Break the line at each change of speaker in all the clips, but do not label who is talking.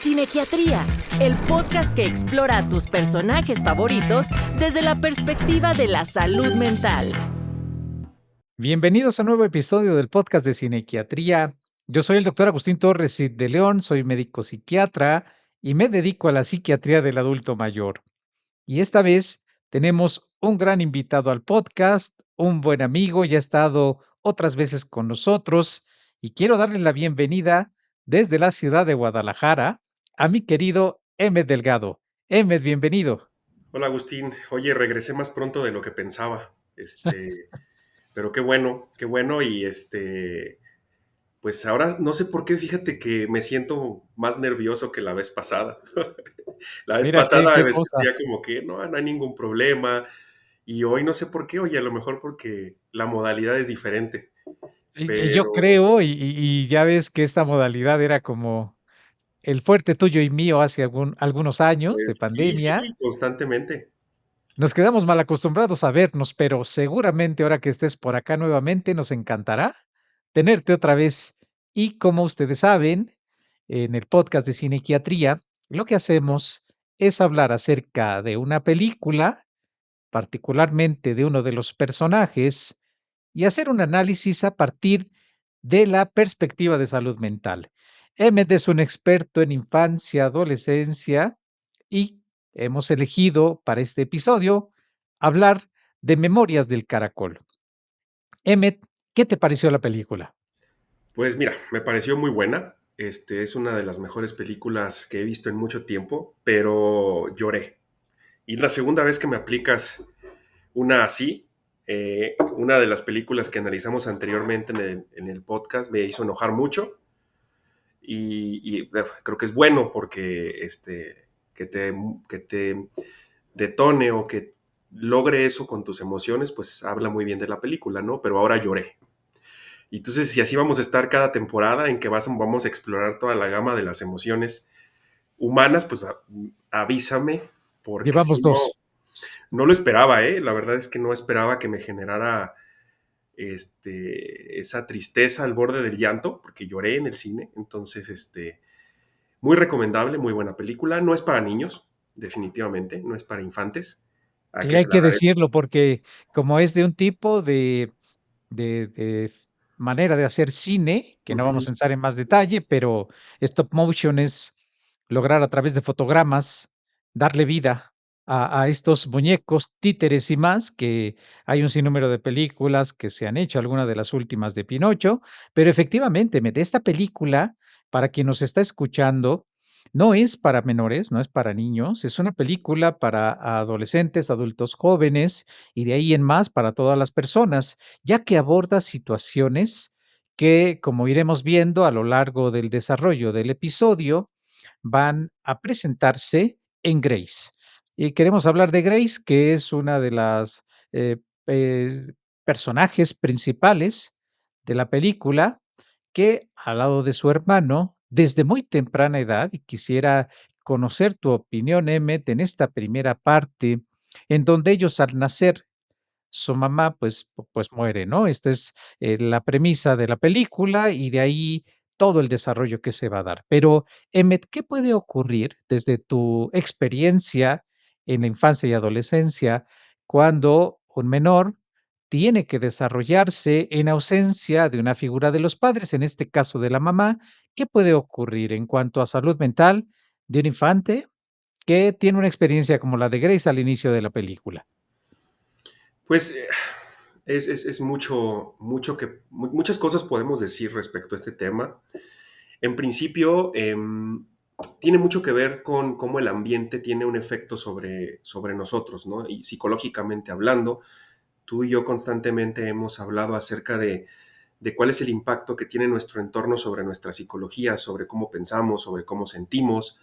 Cinequiatría, el podcast que explora a tus personajes favoritos desde la perspectiva de la salud mental.
Bienvenidos a un nuevo episodio del podcast de Cinequiatría. Yo soy el doctor Agustín Torres Cid de León, soy médico psiquiatra y me dedico a la psiquiatría del adulto mayor. Y esta vez tenemos un gran invitado al podcast, un buen amigo, ya ha estado otras veces con nosotros y quiero darle la bienvenida desde la ciudad de Guadalajara a mi querido Emmet Delgado. Emmet, bienvenido.
Hola Agustín, oye, regresé más pronto de lo que pensaba, pero qué bueno y pues ahora no sé por qué, fíjate que me siento más nervioso que la vez pasada. La vez
Mira qué
pasada me
cosa.
sentía como que no hay ningún problema y hoy no sé por qué, oye, a lo mejor porque la modalidad es diferente,
Y yo
pero
creo, y ya ves que esta modalidad era como el fuerte tuyo y mío hace algunos años de
pues sí,
pandemia.
constantemente.
Nos quedamos mal acostumbrados a vernos, pero seguramente ahora que estés por acá nuevamente nos encantará tenerte otra vez. Y como ustedes saben, en el podcast de Cinequiatría, lo que hacemos es hablar acerca de una película, particularmente de uno de los personajes, y hacer un análisis a partir de la perspectiva de salud mental. Emmet es un experto en infancia, adolescencia y hemos elegido para este episodio hablar de Memorias del Caracol. Emmet, ¿qué te pareció la película?
Pues mira, me pareció muy buena. Es una de las mejores películas que he visto en mucho tiempo, pero lloré. Y es la segunda vez que me aplicas una así. Una de las películas que analizamos anteriormente en el podcast me hizo enojar mucho y creo que es bueno porque que te, que te detone o que logre eso con tus emociones, pues habla muy bien de la película, ¿no? Pero ahora lloré. Y entonces, si así vamos a estar cada temporada en que vamos a explorar toda la gama de las emociones humanas, pues avísame, porque si
Llevamos
no,
dos.
no lo esperaba, ¿eh? La verdad es que no esperaba que me generara esa tristeza al borde del llanto, porque lloré en el cine. Entonces, muy recomendable, muy buena película. No es para niños, definitivamente, no es para infantes. A
Sí,
que te
hay
la
que
agradezco.
decirlo porque como es de un tipo de manera de hacer cine, que no vamos
Ujú.
a entrar en más detalle, pero stop motion es lograr a través de fotogramas darle vida a estos muñecos, títeres y más, que hay un sinnúmero de películas que se han hecho, algunas de las últimas de Pinocho, pero efectivamente, de esta película, para quien nos está escuchando, no es para menores, no es para niños, es una película para adolescentes, adultos jóvenes y de ahí en más para todas las personas, ya que aborda situaciones que, como iremos viendo a lo largo del desarrollo del episodio, van a presentarse en Grace. Y queremos hablar de Grace, que es una de las eh, eh, personajes principales de la película, que al lado de su hermano, desde muy temprana edad, y quisiera conocer tu opinión, Emmet, en esta primera parte, en donde ellos al nacer su mamá, pues muere, ¿no? Esta es, la premisa de la película y de ahí todo el desarrollo que se va a dar. Pero, Emmet, ¿qué puede ocurrir desde tu experiencia en la infancia y adolescencia cuando un menor tiene que desarrollarse en ausencia de una figura de los padres, en este caso de la mamá? ¿Qué puede ocurrir en cuanto a salud mental de un infante que tiene una experiencia como la de Grace al inicio de la película?
Pues es mucho muchas cosas podemos decir respecto a este tema. En principio, tiene mucho que ver con cómo el ambiente tiene un efecto sobre nosotros, ¿no? Y psicológicamente hablando, tú y yo constantemente hemos hablado acerca de cuál es el impacto que tiene nuestro entorno sobre nuestra psicología, sobre cómo pensamos, sobre cómo sentimos.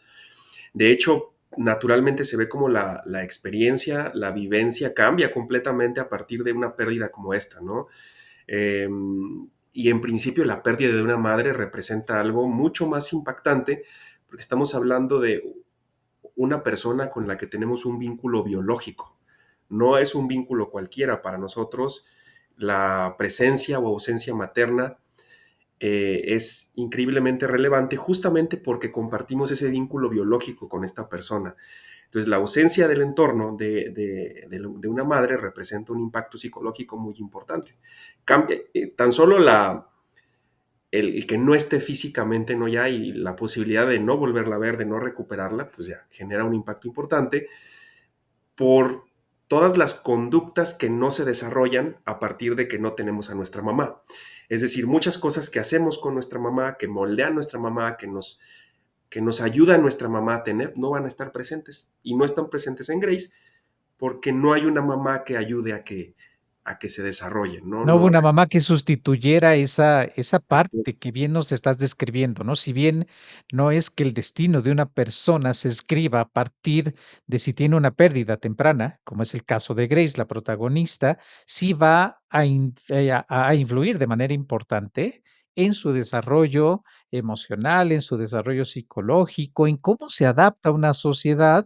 De hecho, naturalmente se ve como la experiencia, la vivencia cambia completamente a partir de una pérdida como esta, ¿no? Eh, y en principio la pérdida de una madre representa algo mucho más impactante porque estamos hablando de una persona con la que tenemos un vínculo biológico. No es un vínculo cualquiera para nosotros. La presencia o ausencia materna es increíblemente relevante justamente porque compartimos ese vínculo biológico con esta persona. Entonces, la ausencia del entorno de una madre representa un impacto psicológico muy importante. Cambia, tan solo el que no esté físicamente, no ya, y la posibilidad de no volverla a ver, de no recuperarla, pues ya genera un impacto importante por todas las conductas que no se desarrollan a partir de que no tenemos a nuestra mamá. Es decir, muchas cosas que hacemos con nuestra mamá, que moldean nuestra mamá, que nos ayuda a nuestra mamá a tener, no van a estar presentes. Y no están presentes en Grace porque no hay una mamá que ayude a que se desarrollen, ¿no?
No hubo
No,
una mamá que sustituyera esa parte que bien nos estás describiendo, ¿no? Si bien no es que el destino de una persona se escriba a partir de si tiene una pérdida temprana, como es el caso de Grace, la protagonista, sí va a influir de manera importante en su desarrollo emocional, en su desarrollo psicológico, en cómo se adapta a una sociedad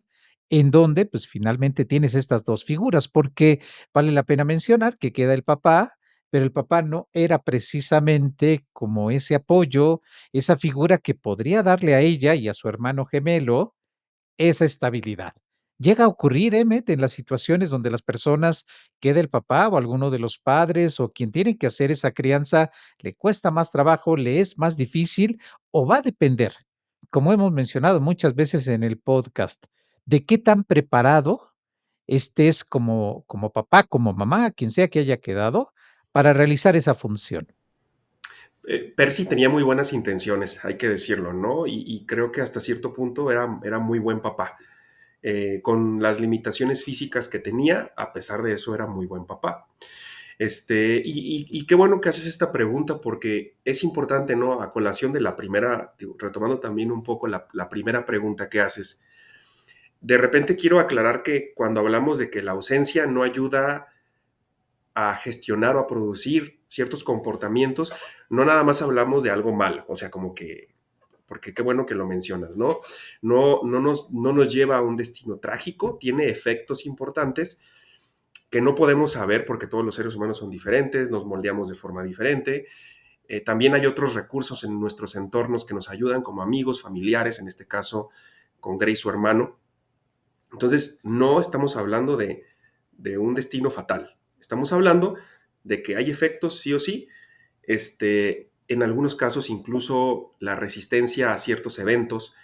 en donde, pues, finalmente tienes estas 2 figuras, porque vale la pena mencionar que queda el papá, pero el papá no era precisamente como ese apoyo, esa figura que podría darle a ella y a su hermano gemelo esa estabilidad. Llega a ocurrir, Emmet, en las situaciones donde las personas, queda el papá o alguno de los padres o quien tiene que hacer esa crianza, le cuesta más trabajo, le es más difícil o va a depender, como hemos mencionado muchas veces en el podcast, de qué tan preparado estés como papá, como mamá, quien sea que haya quedado, para realizar esa función.
Percy tenía muy buenas intenciones, hay que decirlo, ¿no? Y creo que hasta cierto punto era muy buen papá. Con las limitaciones físicas que tenía, a pesar de eso era muy buen papá. Y qué bueno que haces esta pregunta porque es importante, ¿no? A colación de la primera, digo, retomando también un poco la primera pregunta que haces, de repente quiero aclarar que cuando hablamos de que la ausencia no ayuda a gestionar o a producir ciertos comportamientos, no nada más hablamos de algo malo, o sea, como que, porque qué bueno que lo mencionas, ¿no? No nos lleva a un destino trágico, tiene efectos importantes que no podemos saber porque todos los seres humanos son diferentes, nos moldeamos de forma diferente. También hay otros recursos en nuestros entornos que nos ayudan, como amigos, familiares, en este caso con Grace, su hermano. Entonces, no estamos hablando de un destino fatal. Estamos hablando de que hay efectos sí o sí. En algunos casos, incluso la resistencia a ciertos eventos,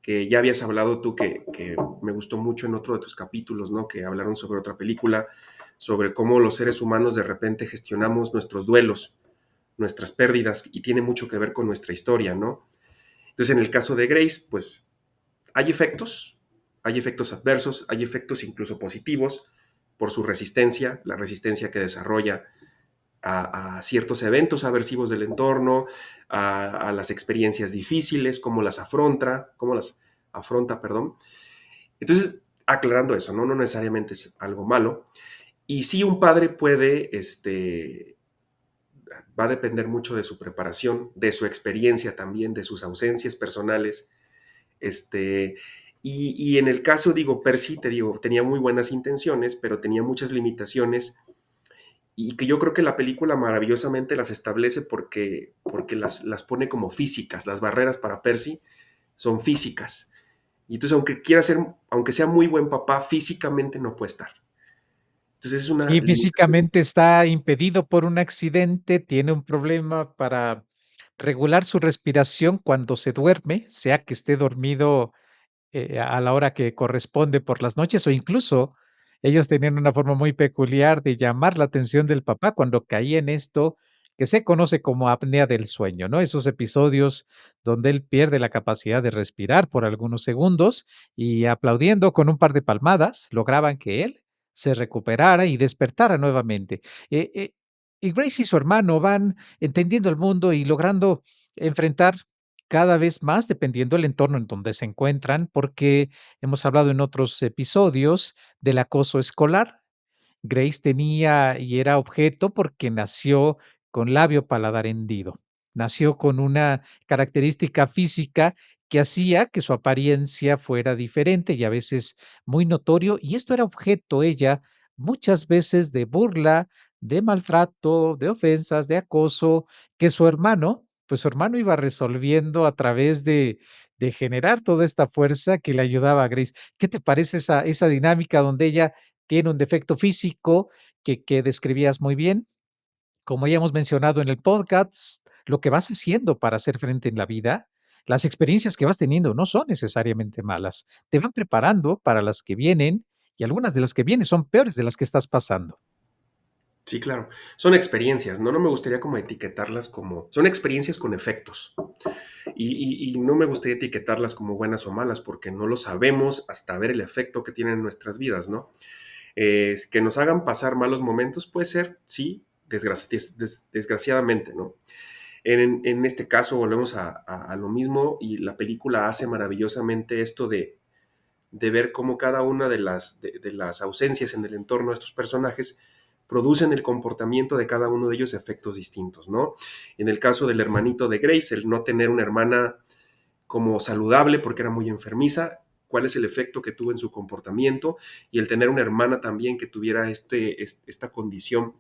que ya habías hablado tú, que me gustó mucho en otro de tus capítulos, ¿no? Que hablaron sobre otra película, sobre cómo los seres humanos de repente gestionamos nuestros duelos, nuestras pérdidas, y tiene mucho que ver con nuestra historia, ¿no? Entonces, en el caso de Grace, pues hay efectos adversos, hay efectos incluso positivos por su resistencia, la resistencia que desarrolla a ciertos eventos aversivos del entorno, a las experiencias difíciles, cómo las afronta, perdón. Entonces, aclarando eso, ¿no? No necesariamente es algo malo. Y sí, un padre puede, va a depender mucho de su preparación, de su experiencia también, de sus ausencias personales. Este, y en el caso, digo, Percy, te digo, tenía muy buenas intenciones, pero tenía muchas limitaciones y que yo creo que la película maravillosamente las establece porque las pone como físicas, las barreras para Percy son físicas. Y entonces, aunque sea muy buen papá, físicamente no puede estar. Entonces es una
Sí,
limitación.
físicamente está impedido por un accidente, tiene un problema para regular su respiración cuando se duerme, sea que esté dormido a la hora que corresponde por las noches, o incluso ellos tenían una forma muy peculiar de llamar la atención del papá cuando caía en esto que se conoce como apnea del sueño, ¿no? Esos episodios donde él pierde la capacidad de respirar por algunos segundos y aplaudiendo con un par de palmadas, lograban que él se recuperara y despertara nuevamente. Eh, eh, y Grace y su hermano van entendiendo el mundo y logrando enfrentar cada vez más, dependiendo del entorno en donde se encuentran, porque hemos hablado en otros episodios del acoso escolar. Grace tenía y era objeto porque nació con labio paladar hendido. Nació con una característica física que hacía que su apariencia fuera diferente y a veces muy notorio, y esto era objeto ella muchas veces de burla, de maltrato, de ofensas, de acoso, que su hermano pues su hermano iba resolviendo a través de generar toda esta fuerza que le ayudaba a Grace. ¿Qué te parece esa dinámica donde ella tiene un defecto físico que describías muy bien? Como ya hemos mencionado en el podcast, lo que vas haciendo para hacer frente en la vida, las experiencias que vas teniendo no son necesariamente malas, te van preparando para las que vienen y algunas de las que vienen son peores de las que estás pasando.
Sí, claro. Son experiencias, ¿no? No me gustaría como etiquetarlas como... Son experiencias con efectos. Y no me gustaría etiquetarlas como buenas o malas, porque no lo sabemos hasta ver el efecto que tienen en nuestras vidas, ¿no? Que nos hagan pasar malos momentos puede ser, sí, desgraciadamente, ¿no? En este caso volvemos a lo mismo y la película hace maravillosamente esto de ver cómo cada una de las ausencias en el entorno de estos personajes producen el comportamiento de cada uno de ellos efectos distintos, ¿no? En el caso del hermanito de Grace, el no tener una hermana como saludable porque era muy enfermiza, cuál es el efecto que tuvo en su comportamiento y el tener una hermana también que tuviera esta condición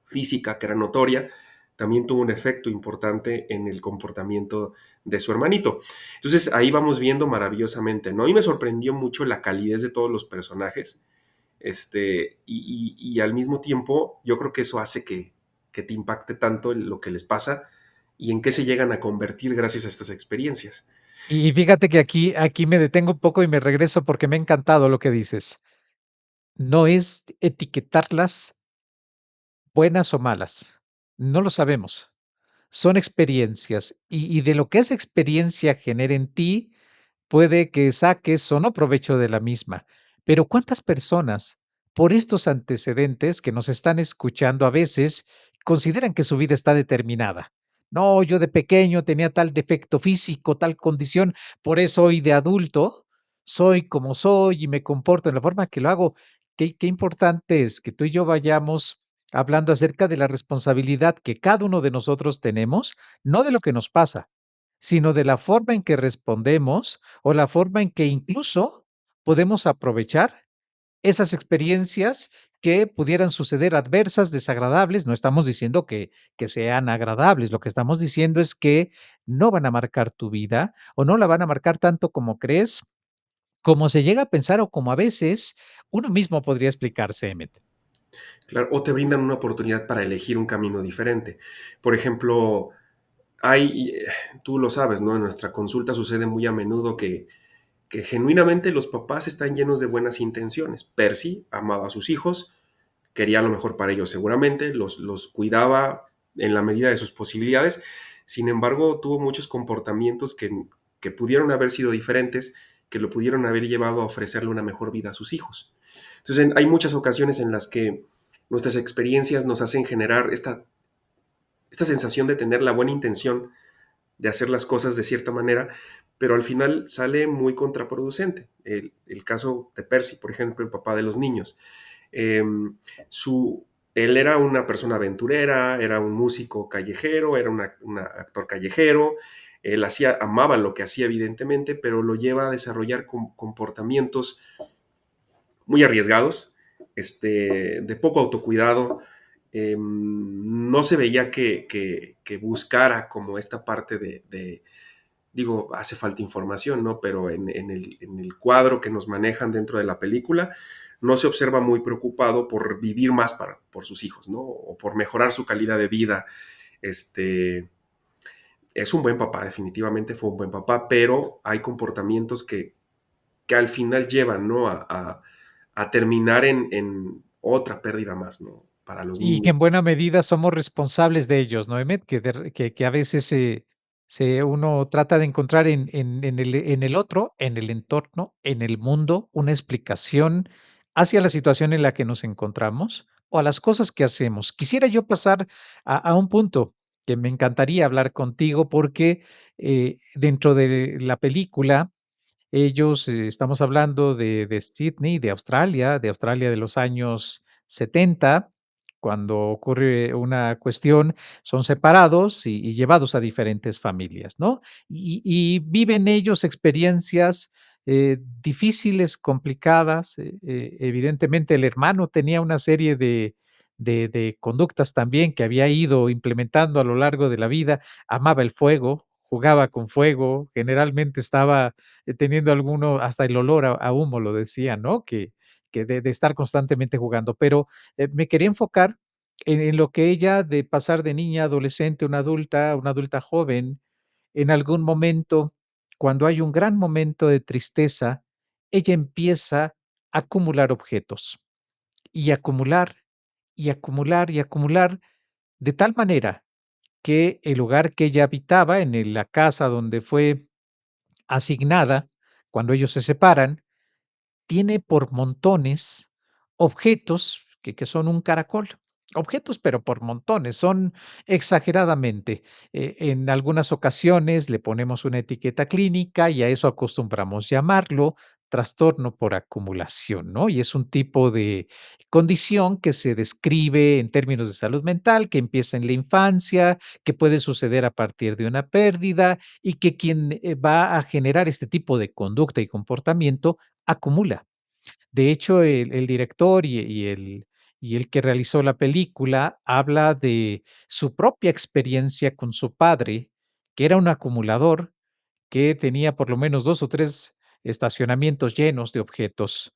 física que era notoria, también tuvo un efecto importante en el comportamiento de su hermanito. Entonces ahí vamos viendo maravillosamente, ¿no? Y me sorprendió mucho la calidez de todos los personajes, y al mismo tiempo yo creo que eso hace que te impacte tanto lo que les pasa y en qué se llegan a convertir gracias a estas experiencias.
Y fíjate que aquí me detengo un poco y me regreso porque me ha encantado lo que dices. No es etiquetarlas buenas o malas, no lo sabemos. Son experiencias y de lo que esa experiencia genera en ti, puede que saques o no provecho de la misma. Pero ¿cuántas personas, por estos antecedentes que nos están escuchando a veces, consideran que su vida está determinada? No, yo de pequeño tenía tal defecto físico, tal condición, por eso hoy de adulto soy como soy y me comporto en la forma que lo hago. Qué importante es que tú y yo vayamos hablando acerca de la responsabilidad que cada uno de nosotros tenemos, no de lo que nos pasa, sino de la forma en que respondemos o la forma en que incluso podemos aprovechar esas experiencias que pudieran suceder adversas, desagradables. No estamos diciendo que sean agradables, lo que estamos diciendo es que no van a marcar tu vida o no la van a marcar tanto como crees, como se llega a pensar o como a veces uno mismo podría explicarse, Emmet.
Claro, o te brindan una oportunidad para elegir un camino diferente. Por ejemplo, tú lo sabes, ¿no? En nuestra consulta sucede muy a menudo que genuinamente los papás están llenos de buenas intenciones. Percy amaba a sus hijos, quería lo mejor para ellos seguramente, los cuidaba en la medida de sus posibilidades, sin embargo tuvo muchos comportamientos que pudieron haber sido diferentes, que lo pudieron haber llevado a ofrecerle una mejor vida a sus hijos. Entonces hay muchas ocasiones en las que nuestras experiencias nos hacen generar esta sensación de tener la buena intención de hacer las cosas de cierta manera, pero al final sale muy contraproducente. El caso de Percy, por ejemplo, el papá de los niños. Eh, su, Él era una persona aventurera, era un músico callejero, era un actor callejero, él amaba lo que hacía evidentemente, pero lo lleva a desarrollar comportamientos muy arriesgados, de poco autocuidado. No se veía que buscara como esta parte digo, hace falta información, ¿no? Pero en el cuadro que nos manejan dentro de la película, no se observa muy preocupado por vivir más por sus hijos, ¿no? O por mejorar su calidad de vida. Este, es un buen papá, definitivamente fue un buen papá, pero hay comportamientos que al final llevan, ¿no? A terminar en otra pérdida más, ¿no? Para los
Y que en
niños.
buena medida somos responsables de ellos, ¿no, Emmet? Que a veces uno trata de encontrar en el otro, en el entorno, en el mundo, una explicación hacia la situación en la que nos encontramos o a las cosas que hacemos. Quisiera yo pasar a un punto que me encantaría hablar contigo porque dentro de la película ellos, estamos hablando de Sydney, de Australia de los años 70, cuando ocurre una cuestión, son separados y llevados a diferentes familias, ¿no? Y viven ellos experiencias, difíciles, complicadas. Evidentemente, el hermano tenía una serie de conductas también que había ido implementando a lo largo de la vida. Amaba el fuego, jugaba con fuego, generalmente estaba, teniendo alguno hasta el olor a humo lo decía, ¿no? Que de estar constantemente jugando. Pero, me quería enfocar en lo que ella de pasar de niña, adolescente, una adulta joven, en algún momento, cuando hay un gran momento de tristeza, ella empieza a acumular objetos, y acumular, y acumular, y acumular, de tal manera que el lugar que ella habitaba, la casa donde fue asignada, cuando ellos se separan, tiene por montones objetos que son un caracol. Objetos, pero por montones, son exageradamente. En algunas ocasiones le ponemos una etiqueta clínica y a eso acostumbramos llamarlo trastorno por acumulación, ¿no? Y es un tipo de condición que se describe en términos de salud mental, que empieza en la infancia, que puede suceder a partir de una pérdida y que quien va a generar este tipo de conducta y comportamiento acumula. De hecho, el director y el que realizó la película habla de su propia experiencia con su padre, que era un acumulador que tenía por lo menos 2 o 3 estacionamientos llenos de objetos.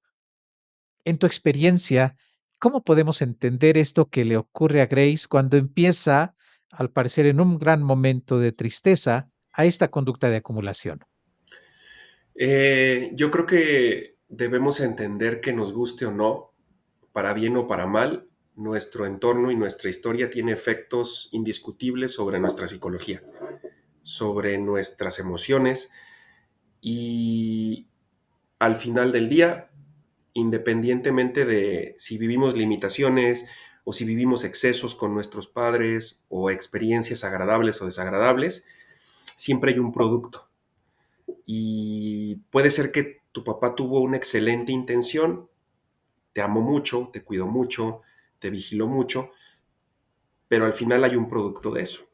En tu experiencia, ¿cómo podemos entender esto que le ocurre a Grace cuando empieza, al parecer en un gran momento de tristeza, a esta conducta de acumulación?
Yo creo que debemos entender que nos guste o no, para bien o para mal, nuestro entorno y nuestra historia tiene efectos indiscutibles sobre nuestra psicología, sobre nuestras emociones y al final del día, independientemente de si vivimos limitaciones o si vivimos excesos con nuestros padres o experiencias agradables o desagradables, siempre hay un producto. Y puede ser que tu papá tuvo una excelente intención, te amó mucho, te cuidó mucho, te vigiló mucho, pero al final hay un producto de eso.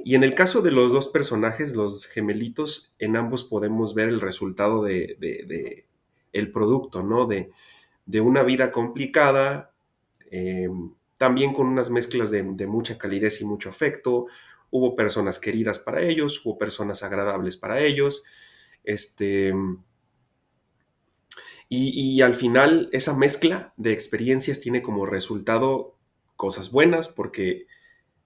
Y en el caso de los dos personajes, los gemelitos, en ambos podemos ver el resultado de el producto, ¿no? De una vida complicada, eh, también con unas mezclas de mucha calidez y mucho afecto. Hubo personas queridas para ellos, hubo personas agradables para ellos, este, y al final esa mezcla de experiencias tiene como resultado cosas buenas, porque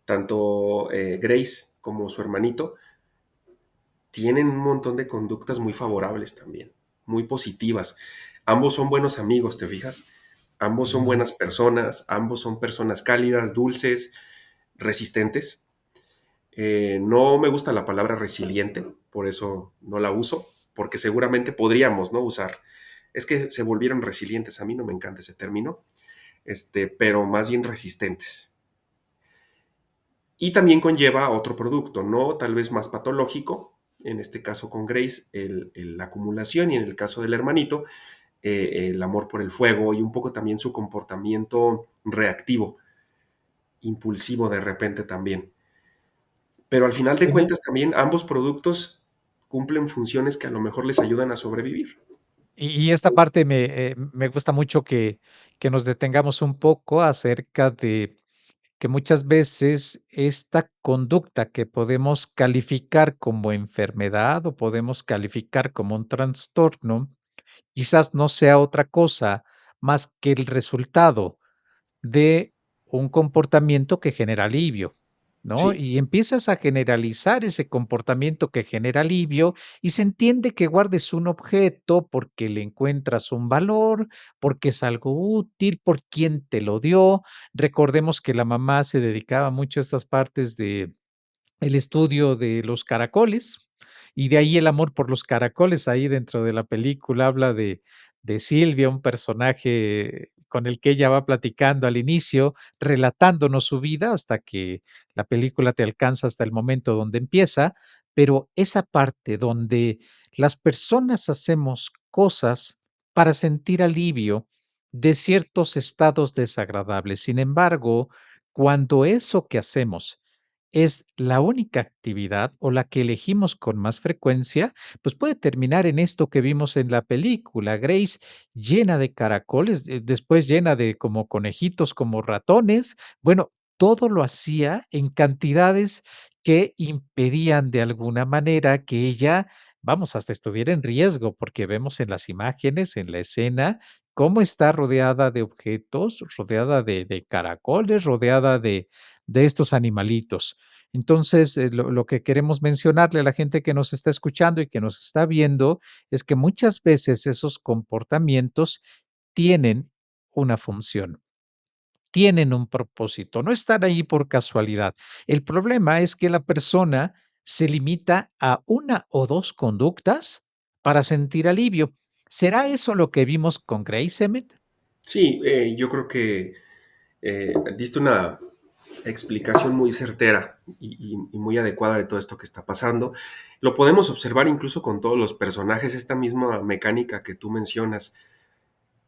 tanto Grace como su hermanito tienen un montón de conductas muy favorables también, muy positivas. Ambos son buenos amigos, ¿te fijas? Ambos son
Ujú.
buenas personas, ambos son personas cálidas, dulces, resistentes. No me gusta la palabra resiliente, por eso no la uso, porque seguramente podríamos no usar. Es que se volvieron resilientes, a mí no me encanta ese término, pero más bien resistentes. Y también conlleva otro producto, ¿no? Tal vez más patológico, en este caso con Grace, la acumulación, y en el caso del hermanito, el amor por el fuego y un poco también su comportamiento reactivo, impulsivo de repente también. Pero al final de
Oye,
cuentas también ambos productos cumplen funciones que a lo mejor les ayudan a sobrevivir.
y esta parte me gusta mucho que nos detengamos un poco acerca de que muchas veces esta conducta que podemos calificar como enfermedad o podemos calificar como un trastorno, quizás no sea otra cosa más que el resultado de un comportamiento que genera alivio, ¿no?
Sí,
Y empiezas a generalizar ese comportamiento que genera alivio y se entiende que guardes un objeto porque le encuentras un valor, porque es algo útil, por quién te lo dio. Recordemos que la mamá se dedicaba mucho a estas partes de el estudio de los caracoles, y de ahí el amor por los caracoles. Ahí dentro de la película habla de Silvia, un personaje con el que ella va platicando al inicio, relatándonos su vida hasta que la película te alcanza hasta el momento donde empieza, pero esa parte donde las personas hacemos cosas para sentir alivio de ciertos estados desagradables. Sin embargo, cuando eso que hacemos es la única actividad o la que elegimos con más frecuencia, pues puede terminar en esto que vimos en la película. Grace llena de caracoles, después llena de como conejitos, como ratones. Bueno, todo lo hacía en cantidades que impedían de alguna manera que ella, vamos, hasta estuviera en riesgo, porque vemos en las imágenes, en la escena, cómo está rodeada de objetos, rodeada de caracoles, rodeada de estos animalitos. Entonces, lo que queremos mencionarle a la gente que nos está escuchando y que nos está viendo es que muchas veces esos comportamientos tienen una función, tienen un propósito, no están ahí por casualidad. El problema es que la persona se limita a una o dos conductas para sentir alivio. ¿Será eso lo que vimos con Grace, Emmett?
Sí, yo creo que diste una explicación muy certera y muy adecuada de todo esto que está pasando. Lo podemos observar incluso con todos los personajes, esta misma mecánica que tú mencionas.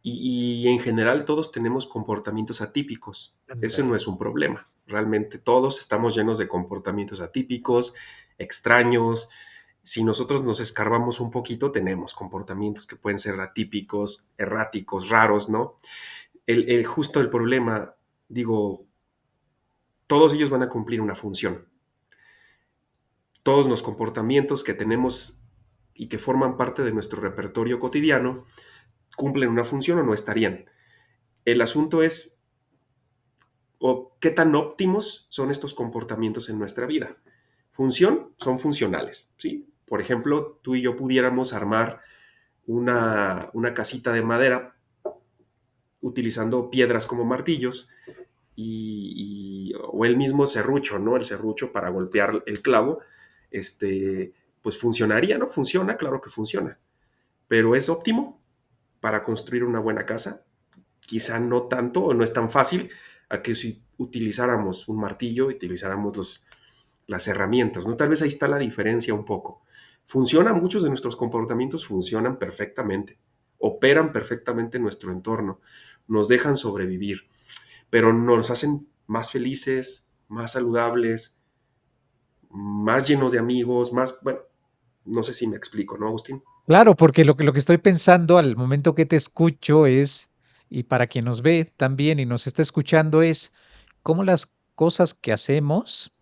Y en general todos tenemos comportamientos atípicos. Eso no
Ándale.
es un problema. Realmente todos estamos llenos de comportamientos atípicos, extraños. Si nosotros nos escarbamos un poquito, tenemos comportamientos que pueden ser atípicos, erráticos, raros, ¿no? Justo el problema, digo, todos ellos van a cumplir una función. Todos los comportamientos que tenemos y que forman parte de nuestro repertorio cotidiano cumplen una función o no estarían. El asunto es o qué tan óptimos son estos comportamientos en nuestra vida. Función, son funcionales, ¿sí? Por ejemplo, tú y yo pudiéramos armar una casita de madera utilizando piedras como martillos o el mismo serrucho, ¿no? El serrucho para golpear el clavo, pues funcionaría, ¿no? Funciona, claro que funciona, pero ¿es óptimo para construir una buena casa? Quizá no tanto o no es tan fácil a que si utilizáramos un martillo, utilizáramos las herramientas, ¿no? Tal vez ahí está la diferencia un poco. Funcionan, muchos de nuestros comportamientos funcionan perfectamente, operan perfectamente en nuestro entorno, nos dejan sobrevivir, pero nos hacen más felices, más saludables, más llenos de amigos, más, bueno, no sé si me explico, ¿no, Agustín?
Claro, porque lo que estoy pensando al momento que te escucho es, y para quien nos ve también y nos está escuchando, es cómo las cosas que hacemos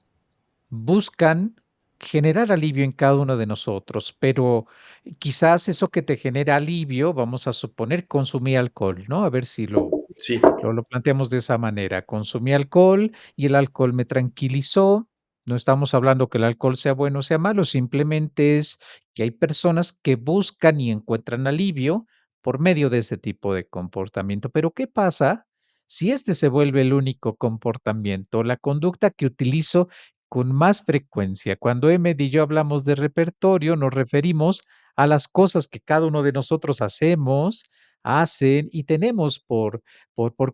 buscan generar alivio en cada uno de nosotros, pero quizás eso que te genera alivio, vamos a suponer, consumir alcohol, ¿no? A ver si
Sí,
lo planteamos de esa manera. Consumí alcohol y el alcohol me tranquilizó. No estamos hablando que el alcohol sea bueno o sea malo, simplemente es que hay personas que buscan y encuentran alivio por medio de ese tipo de comportamiento. Pero ¿qué pasa si este se vuelve el único comportamiento, la conducta que utilizo con más frecuencia? Cuando Emmet y yo hablamos de repertorio, nos referimos a las cosas que cada uno de nosotros hacemos, hacen y tenemos por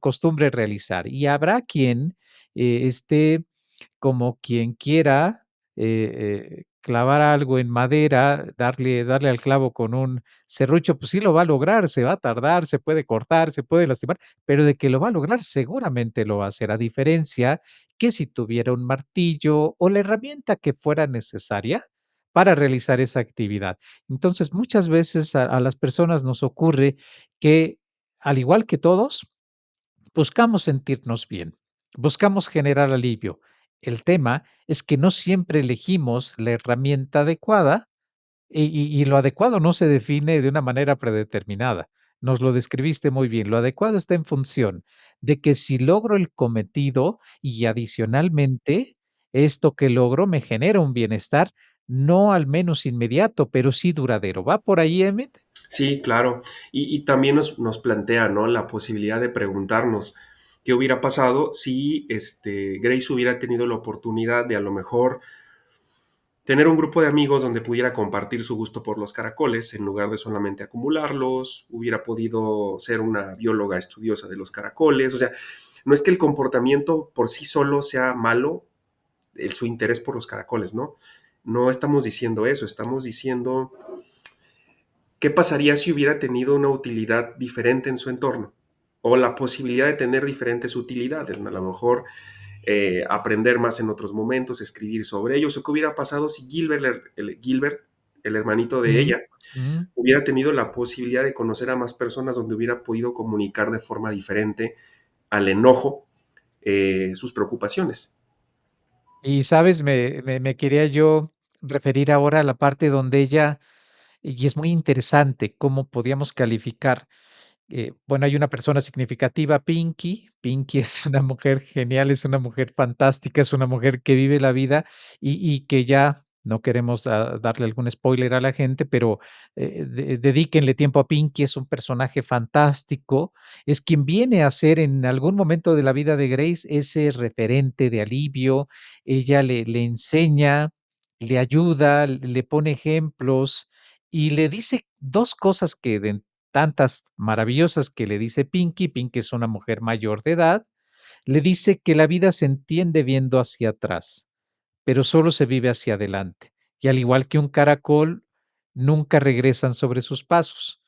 costumbre realizar. Y habrá quien esté como quien quiera clavar algo en madera, darle al clavo con un serrucho, pues sí lo va a lograr, se va a tardar, se puede cortar, se puede lastimar, pero de que lo va a lograr, seguramente lo va a hacer, a diferencia que si tuviera un martillo o la herramienta que fuera necesaria para realizar esa actividad. Entonces, muchas veces a las personas nos ocurre que, al igual que todos, buscamos sentirnos bien, buscamos generar alivio. El tema es que no siempre elegimos la herramienta adecuada y lo adecuado no se define de una manera predeterminada. Nos lo describiste muy bien. Lo adecuado está en función de que si logro el cometido y adicionalmente esto que logro me genera un bienestar, no al menos inmediato, pero sí duradero. ¿Va por ahí, Emmett?
sí, claro. Y también nos plantea, ¿no? La posibilidad de preguntarnos qué hubiera pasado si Grace hubiera tenido la oportunidad de a lo mejor tener un grupo de amigos donde pudiera compartir su gusto por los caracoles en lugar de solamente acumularlos, hubiera podido ser una bióloga estudiosa de los caracoles, o sea, no es que el comportamiento por sí solo sea malo, su interés por los caracoles, ¿no? No estamos diciendo eso, estamos diciendo qué pasaría si hubiera tenido una utilidad diferente en su entorno o la posibilidad de tener diferentes utilidades, ¿no? A lo mejor aprender más en otros momentos, escribir sobre ellos, o qué hubiera pasado si Gilbert, el hermanito de
Ujú,
ella,
ujú.
hubiera tenido la posibilidad de conocer a más personas donde hubiera podido comunicar de forma diferente al enojo sus preocupaciones.
Y, ¿sabes? Me quería yo referir ahora a la parte donde ella y es muy interesante cómo podíamos calificar. Bueno, hay una persona significativa, Pinky. Pinky es una mujer genial, es una mujer fantástica, es una mujer que vive la vida y que ya no queremos darle algún spoiler a la gente, pero dedíquenle tiempo a Pinky, es un personaje fantástico, es quien viene a ser en algún momento de la vida de Grace ese referente de alivio, ella le enseña, le ayuda, le pone ejemplos y le dice dos cosas que de tantas maravillosas que le dice Pinky. Pinky es una mujer mayor de edad, le dice que la vida se entiende viendo hacia atrás, pero solo se vive hacia adelante. Y al igual que un caracol, nunca regresan sobre sus pasos.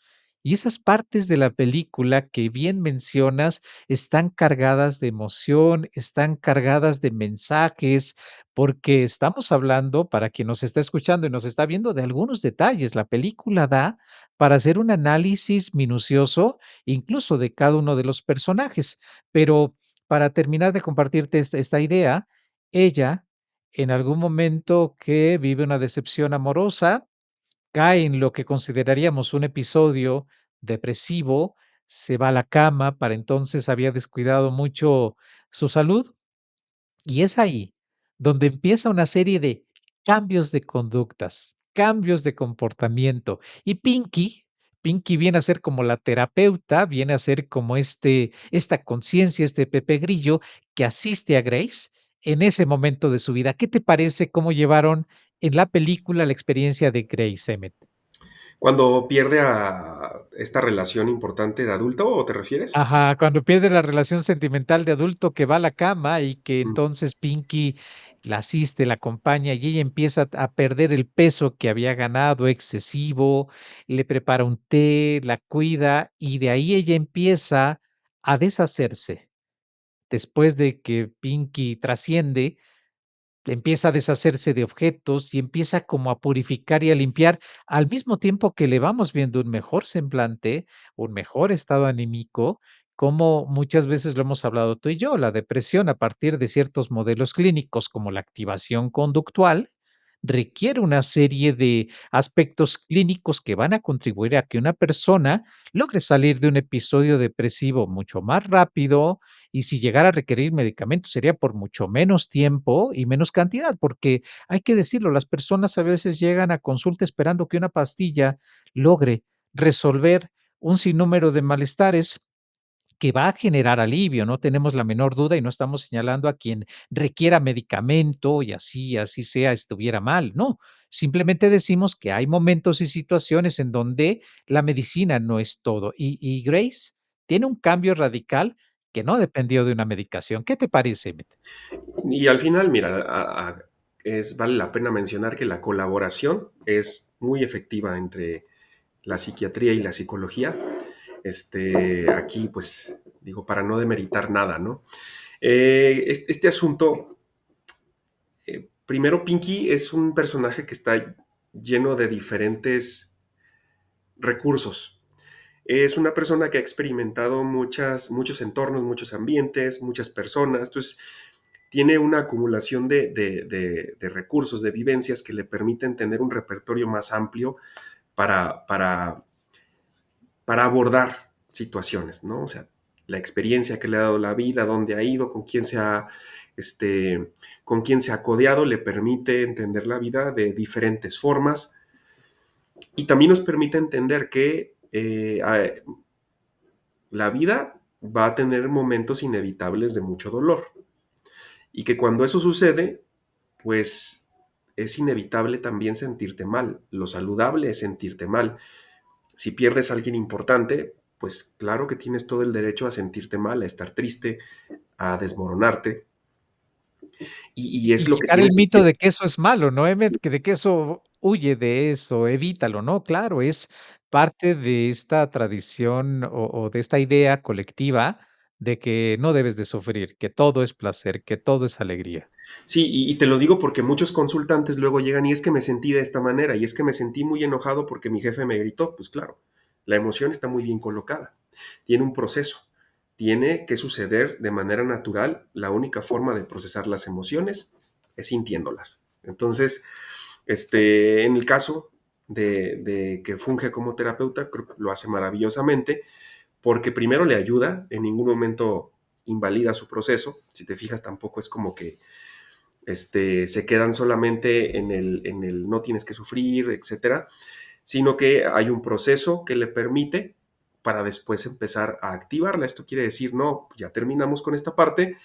Y esas partes de la película que bien mencionas están cargadas de emoción, están cargadas de mensajes, porque estamos hablando, para quien nos está escuchando y nos está viendo, de algunos detalles. La película da para hacer un análisis minucioso, incluso de cada uno de los personajes. Pero para terminar de compartirte esta idea, ella en algún momento que vive una decepción amorosa, cae en lo que consideraríamos un episodio depresivo, se va a la cama, para entonces había descuidado mucho su salud, y es ahí donde empieza una serie de cambios de conductas, cambios de comportamiento. Y Pinky viene a ser como la terapeuta, viene a ser como esta conciencia, este Pepe Grillo que asiste a Grace en ese momento de su vida. ¿Qué te parece cómo llevaron en la película la experiencia de Grace, Emmett?
Cuando pierde a esta relación importante de adulto, ¿o te refieres?
Ajá, cuando pierde la relación sentimental de adulto que va a la cama y que
Mm.
entonces Pinky la asiste, la acompaña y ella empieza a perder el peso que había ganado excesivo, le prepara un té, la cuida y de ahí ella empieza a deshacerse. Después de que Pinky trasciende, empieza a deshacerse de objetos y empieza como a purificar y a limpiar, al mismo tiempo que le vamos viendo un mejor semblante, un mejor estado anímico, como muchas veces lo hemos hablado tú y yo, la depresión a partir de ciertos modelos clínicos como la activación conductual requiere una serie de aspectos clínicos que van a contribuir a que una persona logre salir de un episodio depresivo mucho más rápido, y si llegara a requerir medicamentos sería por mucho menos tiempo y menos cantidad, porque hay que decirlo, las personas a veces llegan a consulta esperando que una pastilla logre resolver un sinnúmero de malestares que va a generar alivio, no tenemos la menor duda y no estamos señalando a quien requiera medicamento y así sea, estuviera mal, no, simplemente decimos que hay momentos y situaciones en donde la medicina no es todo y Grace tiene un cambio radical que no dependió de una medicación. ¿Qué te parece, Emmett?
Y al final, mira, vale la pena mencionar que la colaboración es muy efectiva entre la psiquiatría y la psicología. Aquí, pues, digo, para no demeritar nada, ¿no? Este asunto, primero, Pinky es un personaje que está lleno de diferentes recursos. Es una persona que ha experimentado muchos entornos, muchos ambientes, muchas personas. Entonces, tiene una acumulación de recursos, de vivencias que le permiten tener un repertorio más amplio para, para, para abordar situaciones, ¿no? O sea, la experiencia que le ha dado la vida, dónde ha ido, este, con quién se ha codeado, le permite entender la vida de diferentes formas y también nos permite entender que la vida va a tener momentos inevitables de mucho dolor y que cuando eso sucede, pues es inevitable también sentirte mal. Lo saludable es sentirte mal. Si pierdes a alguien importante, pues claro que tienes todo el derecho a sentirte mal, a estar triste, a desmoronarte. Y
Y
es lo que
quitar
tiene
el mito
sentido.
de que eso es malo, ¿no, Emmet? Que de que eso huye de eso, evítalo, ¿no? Claro, es parte de esta tradición o de esta idea colectiva de que no debes de sufrir, que todo es placer, que todo es alegría.
Sí, y te lo digo porque muchos consultantes luego llegan y es que me sentí de esta manera y es que me sentí muy enojado porque mi jefe me gritó. Pues claro, la emoción está muy bien colocada, tiene un proceso, tiene que suceder de manera natural. La única forma de procesar las emociones es sintiéndolas. Entonces, en el caso de que funge como terapeuta, creo que lo hace maravillosamente porque primero le ayuda, en ningún momento invalida su proceso. Si te fijas, tampoco es como que se quedan solamente en el no tienes que sufrir, etcétera, sino que hay un proceso que le permite para después empezar a activarla. Esto quiere decir, no, ya terminamos con esta parte,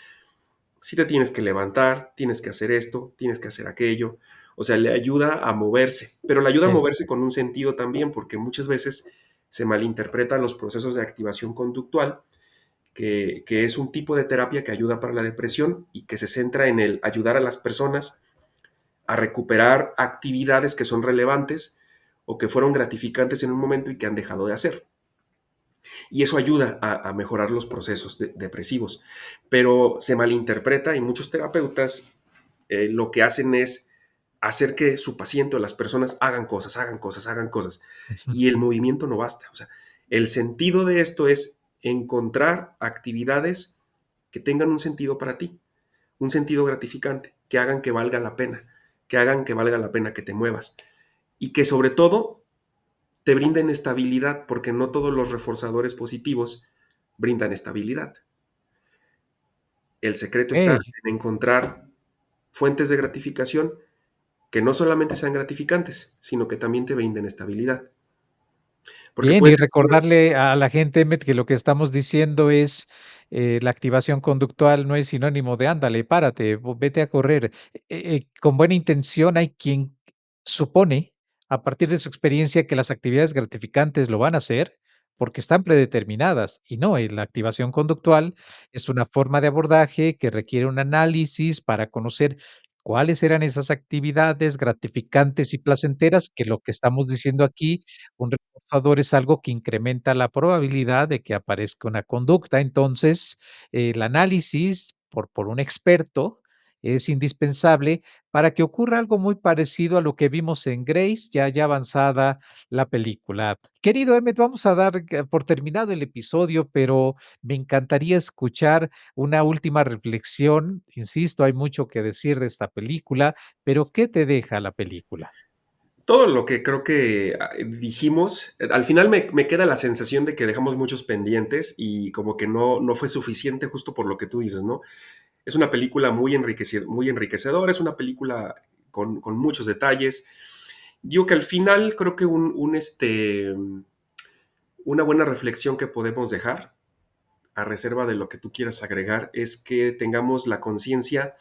si te tienes que levantar, tienes que hacer esto, tienes que hacer aquello. O sea, le ayuda a moverse, pero le ayuda a
Es
moverse con un sentido también, porque muchas veces se malinterpretan los procesos de activación conductual, que es un tipo de terapia que ayuda para la depresión y que se centra en el ayudar a las personas a recuperar actividades que son relevantes o que fueron gratificantes en un momento y que han dejado de hacer. Y eso ayuda a mejorar los procesos depresivos. Pero se malinterpreta y muchos terapeutas lo que hacen es hacer que su paciente o las personas hagan cosas, hagan cosas, hagan cosas.
ujú.
Y el movimiento no basta. O sea, el sentido de esto es encontrar actividades que tengan un sentido para ti, un sentido gratificante, que hagan que valga la pena, que hagan que valga la pena que te muevas y que sobre todo te brinden estabilidad, porque no todos los reforzadores positivos brindan estabilidad. El secreto está
Okey.
en encontrar fuentes de gratificación que no solamente sean gratificantes, sino que también te brinden estabilidad. Porque
Bien,
puede
y
ser que
recordarle a la gente, Emmet, que lo que estamos diciendo es, la activación conductual no es sinónimo de ándale, párate, vete a correr. Con buena intención hay quien supone, a partir de su experiencia, que las actividades gratificantes lo van a hacer porque están predeterminadas. Y no, la activación conductual es una forma de abordaje que requiere un análisis para conocer cuáles eran esas actividades gratificantes y placenteras, que lo que estamos diciendo aquí un reforzador es algo que incrementa la probabilidad de que aparezca una conducta. Entonces, el análisis por un experto es indispensable para que ocurra algo muy parecido a lo que vimos en Grace, ya avanzada la película. Querido Emmet, vamos a dar por terminado el episodio, pero me encantaría escuchar una última reflexión. Insisto, hay mucho que decir de esta película, pero ¿qué te deja la película?
todo lo que creo que dijimos, al final me queda la sensación de que dejamos muchos pendientes y como que no fue suficiente justo por lo que tú dices, ¿no? Es una película muy enriquecedora, es una película con muchos detalles. Digo que al final creo que una buena reflexión que podemos dejar, a reserva de lo que tú quieras agregar, es que tengamos la conciencia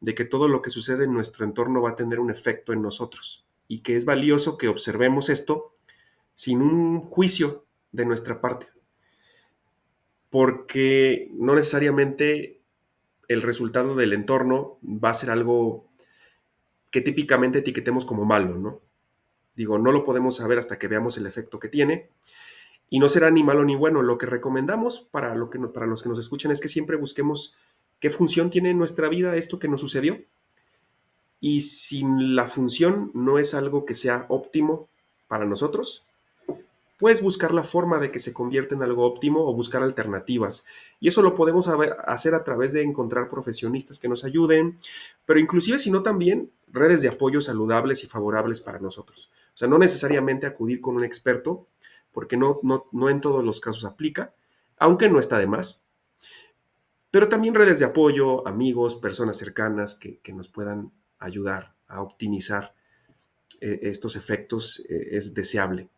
de que todo lo que sucede en nuestro entorno va a tener un efecto en nosotros y que es valioso que observemos esto sin un juicio de nuestra parte, porque no necesariamente el resultado del entorno va a ser algo que típicamente etiquetemos como malo, ¿no? Digo, no lo podemos saber hasta que veamos el efecto que tiene y no será ni malo ni bueno. Lo que recomendamos para los que nos escuchan es que siempre busquemos qué función tiene en nuestra vida esto que nos sucedió y si la función no es algo que sea óptimo para nosotros, puedes buscar la forma de que se convierta en algo óptimo o buscar alternativas. Y eso lo podemos hacer a través de encontrar profesionistas que nos ayuden, pero inclusive si no también redes de apoyo saludables y favorables para nosotros. O sea, no necesariamente acudir con un experto, porque no en todos los casos aplica, aunque no está de más. Pero también redes de apoyo, amigos, personas cercanas que nos puedan ayudar a optimizar estos efectos es deseable.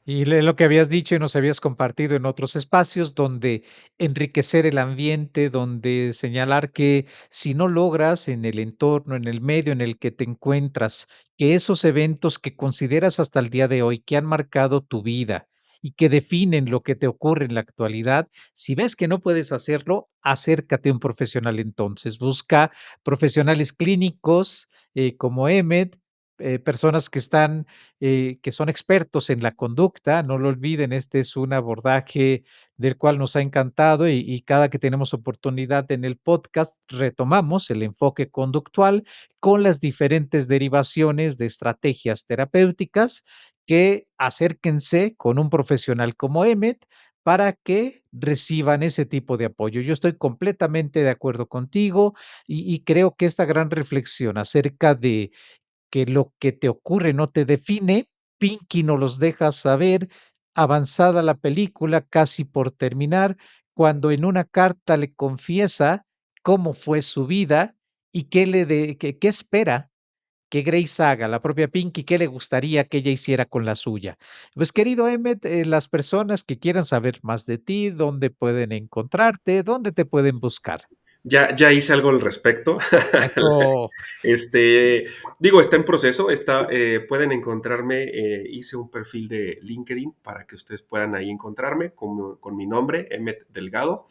Y lo que habías dicho y nos habías compartido en otros espacios, donde enriquecer el ambiente, donde señalar que si no logras en el entorno, en el medio en el que te encuentras, que esos eventos que consideras hasta el día de hoy, que han marcado tu vida y que definen lo que te ocurre en la actualidad, si ves que no puedes hacerlo, acércate a un profesional entonces. Busca profesionales clínicos como Emmet personas que están, que son expertos en la conducta, no lo olviden, este es un abordaje del cual nos ha encantado y cada que tenemos oportunidad en el podcast retomamos el enfoque conductual con las diferentes derivaciones de estrategias terapéuticas que acérquense con un profesional como Emmet para que reciban ese tipo de apoyo. Yo estoy completamente de acuerdo contigo y creo que esta gran reflexión acerca de que lo que te ocurre no te define, Pinky nos los deja saber, avanzada la película, casi por terminar, cuando en una carta le confiesa cómo fue su vida y qué espera que Grace haga, la propia Pinky, qué le gustaría que ella hiciera con la suya. Pues querido Emmet, las personas que quieran saber más de ti, ¿dónde pueden encontrarte? ¿Dónde te pueden buscar?
Ya hice algo al respecto.
Eso.
Este, digo, está en proceso, pueden encontrarme, hice un perfil de LinkedIn para que ustedes puedan ahí encontrarme con mi nombre, Emmet Delgado.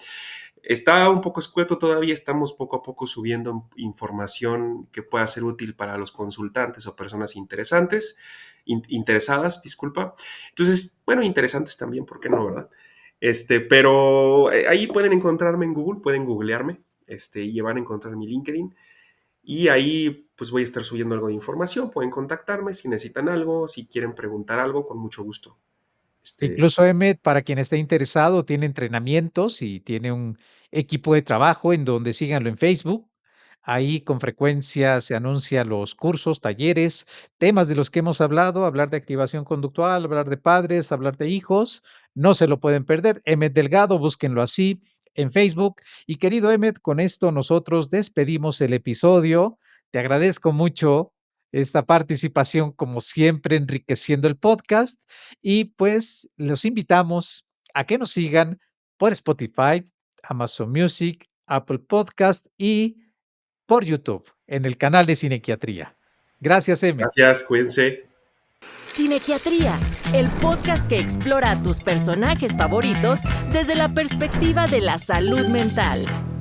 Está un poco escueto todavía, estamos poco a poco subiendo información que pueda ser útil para los consultantes o personas interesadas, disculpa. Entonces, bueno, interesantes también, ¿por qué no, verdad? Pero ahí pueden encontrarme en Google, pueden googlearme, y van a encontrar mi LinkedIn. Y ahí pues voy a estar subiendo algo de información, pueden contactarme si necesitan algo, si quieren preguntar algo, con mucho gusto.
Incluso Emmet, para quien esté interesado, tiene entrenamientos y tiene un equipo de trabajo en donde síganlo en Facebook. Ahí con frecuencia se anuncian los cursos, talleres, temas de los que hemos hablado, hablar de activación conductual, hablar de padres, hablar de hijos. No se lo pueden perder. Emmet Delgado, búsquenlo así en Facebook. Y querido Emmet, con esto nosotros despedimos el episodio. Te agradezco mucho esta participación, como siempre, enriqueciendo el podcast. Y pues los invitamos a que nos sigan por Spotify, Amazon Music, Apple Podcast y por YouTube en el canal de Cinequiatría. Gracias, Emmet.
Gracias, cuídense.
Cinequiatría, el podcast que explora a tus personajes favoritos desde la perspectiva de la salud mental.